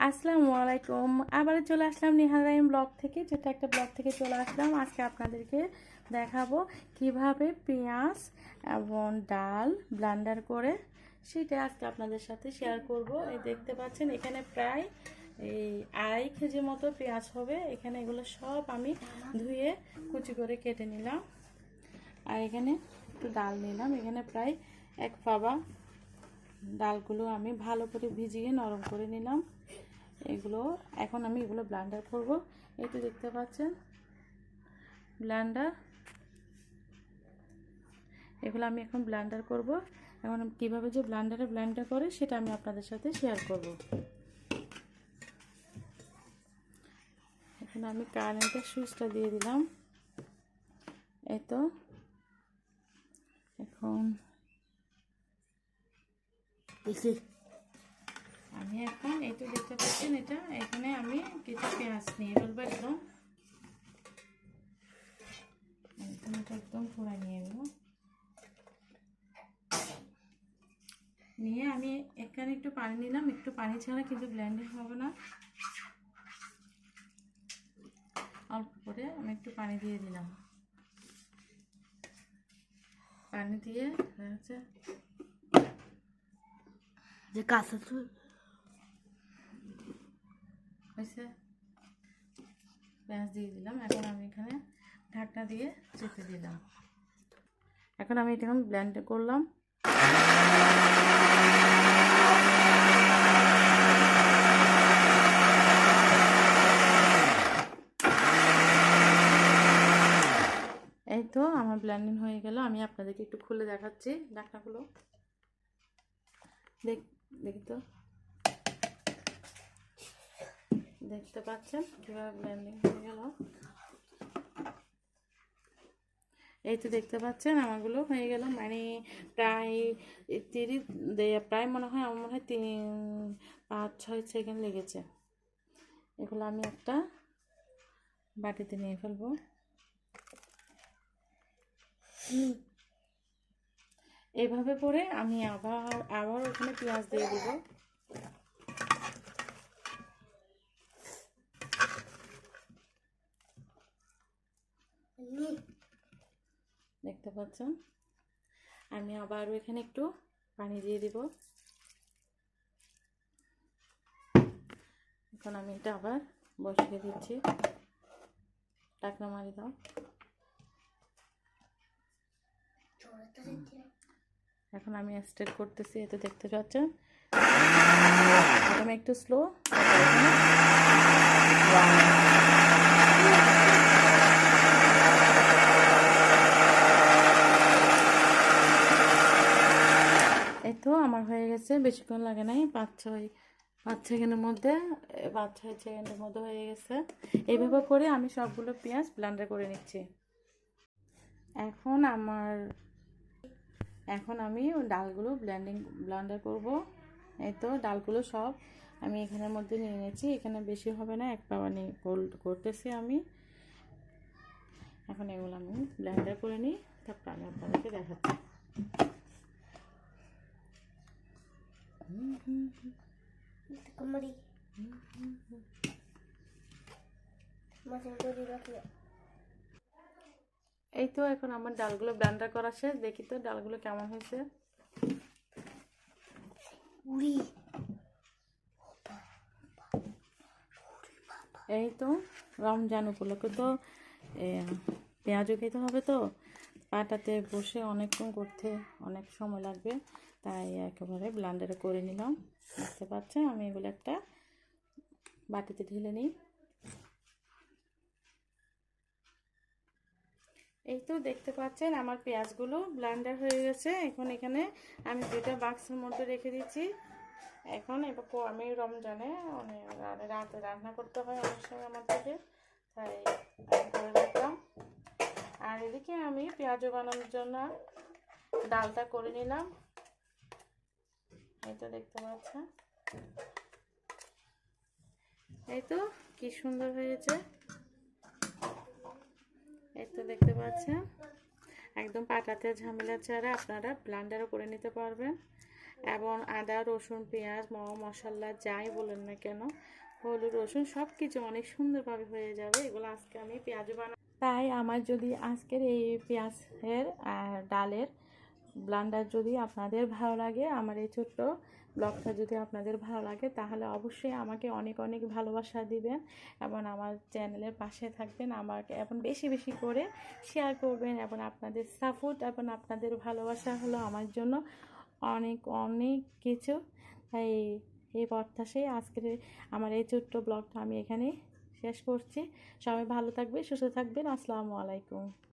আসসালামু আলাইকুম। আবার চলে আসলাম নিহাল রাইম ব্লগ থেকে, যেটা একটা ব্লগ থেকে চলে আসলাম। আজকে আপনাদেরকে দেখাবো কিভাবে পেঁয়াজ এবং ডাল ব্লেন্ডার করে সেটা আজকে আপনাদের সাথে শেয়ার করব। এই দেখতে পাচ্ছেন এখানে প্রায় এই 2.5 কেজি মতো পেঁয়াজ হবে। এখানে এগুলো সব আমি ধুয়ে কুচি করে কেটে নিলাম। আর এখানে একটু ডাল নিলাম, এখানে প্রায় 1 পাবা। ডালগুলো আমি ভালো করে ভিজিয়ে নরম করে নিলাম। এখন আমি এগুলো ব্লেন্ডার করব। এই তো দেখতে পাচ্ছেন ব্লেন্ডার, এগুলো আমি এখন ব্লেন্ডার করব। এখন কিভাবে যে ব্লেন্ডার করে সেটা আমি আপনাদের সাথে শেয়ার করব। এখন আমি কারেন্টের সুইচটা দিয়ে দিলাম। এই তো এখন আমি এই তো দেখতে পাচ্ছেন এখানে আমি কিছু পেঁয়াজ নিয়ে ফেলবো। একদম পুরা নিয়ে নেবো। নিয়ে আমি এখানে একটু পানি নিলাম, একটু পানি ছাড়া কিন্তু ব্লেন্ডিং হবে না। অল্প করে আমি একটু পানি দিয়ে দিলাম। পানি দিয়ে হচ্ছে যে কাঁচা হয়েছে, পেঁয়াজ দিয়ে দিলাম। এখন আমি এখানে ঢাকনা দিয়ে চেপে দিলাম। এখন আমি এটা ব্লেন্ড করলাম। এই তো আমার ব্লেন্ডিং হয়ে গেল। আমি আপনাদেরকে একটু খুলে দেখাচ্ছি ঢাকনাগুলো। দেখি তো, দেখতে পাচ্ছেন কিভাবে ব্লেন্ডিং হয়ে গেল। এই তো দেখতে পাচ্ছেন আমারগুলো হয়ে গেল, মানে প্রায় 30 প্রায় মনে হয় আমার মনে হয় 5-6 সেকেন্ড লেগেছে। এগুলো আমি একটা বাটিতে নিয়ে ফেলবো। এইভাবে করে আমি আবার ওখানে পেঁয়াজ দিয়ে দিব। দেখতে পাচ্ছেন আমি আবার এখানে একটু পানি দিয়ে দিব। এখন আমি এটা আবার বসিয়ে দিচ্ছি। ঢাকনা মারি দাও। এখন আমি স্টার্ট করতেছি। এটা দেখতে পাচ্ছেন প্রথমে একটু স্লো, এই তো আমার হয়ে গেছে, বেশিক্ষণ লাগে নাই, 5-6 সেকেন্ডের মধ্যে 5-6 সেকেন্ডের মধ্যে হয়ে গেছে। এইভাবে করে আমি সবগুলো পেঁয়াজ ব্লেন্ডার করে নিচ্ছি। এখন আমি ডালগুলো ব্লেন্ডার করব। এই তো ডালগুলো সব আমি এখানের মধ্যে নিয়ে নিয়েছি। এখানে বেশি হবে না, 1 পাওয়া নিয়ে করতেছি আমি। এখন এগুলো আমি ব্লেন্ডার করে নিই, তারপর আমি আপনাদেরকে দেখাচ্ছি। এই তো এখন আমার ডালগুলো ব্লেন্ডার করা শেষ। দেখি তো ডালগুলো কেমন হয়েছে। এই তো রমজান উপলক্ষে তো পেঁয়াজও খেতে হবে, তো পাটাতে বসে অনেকক্ষণ করতে অনেক সময় লাগবে, তাই একেবারে ব্লেন্ডারে করে নিলাম। দেখতে পাচ্ছেন আমি এগুলো একটা বাটিতে ঢেলে নিই। এই তো দেখতে পাচ্ছেন আমার পেঁয়াজগুলো ব্লেন্ডার হয়ে গেছে। এখন এখানে আমি 2টা বাক্সের মধ্যে রেখে দিচ্ছি। এখন আমি রমজানে অনেক রাতে রান্না করতে হয় অনেক সময় আমাদেরকে, তাই আমি করে রাখলাম। আর এদিকে আমি পেঁয়াজও বানানোর জন্য ডালটা করে নিলাম। এই তো দেখতে পাচ্ছেন, এই তো কি সুন্দর হয়েছে। এই তো দেখতে পাচ্ছেন একদম পাটাতে ঝামেলা ছাড়া আপনারা ব্লেন্ডারও করে নিতে পারবেন। এবং আদা রসুন পেঁয়াজ মশলা যাই বলেন না কেন, হলুদ রসুন সব কিছু অনেক সুন্দরভাবে হয়ে যাবে। এগুলো আজকে আমি পেঁয়াজও বানাবো। তাই আমার যদি আজকের এই পেঁয়াজের ডালের ব্লান্ডার যদি আপনাদের ভালো লাগে, আমার এই ছোট্ট ব্লগটা যদি আপনাদের ভালো লাগে, তাহলে অবশ্যই আমাকে অনেক অনেক ভালোবাসা দিবেন এবং আমার চ্যানেলের পাশে থাকবেন। আমাকে এখন বেশি বেশি করে শেয়ার করবেন এবং আপনাদের সাপোর্ট এবং আপনাদের ভালোবাসা হলো আমার জন্য অনেক অনেক কিছু। তাই এই প্রত্যাশায় আজকের আমার এই ছোট্ট ব্লগটা আমি এখানে শেষ করছি। সবাই ভালো থাকবে, সুস্থ থাকবেন। আসসালামু আলাইকুম।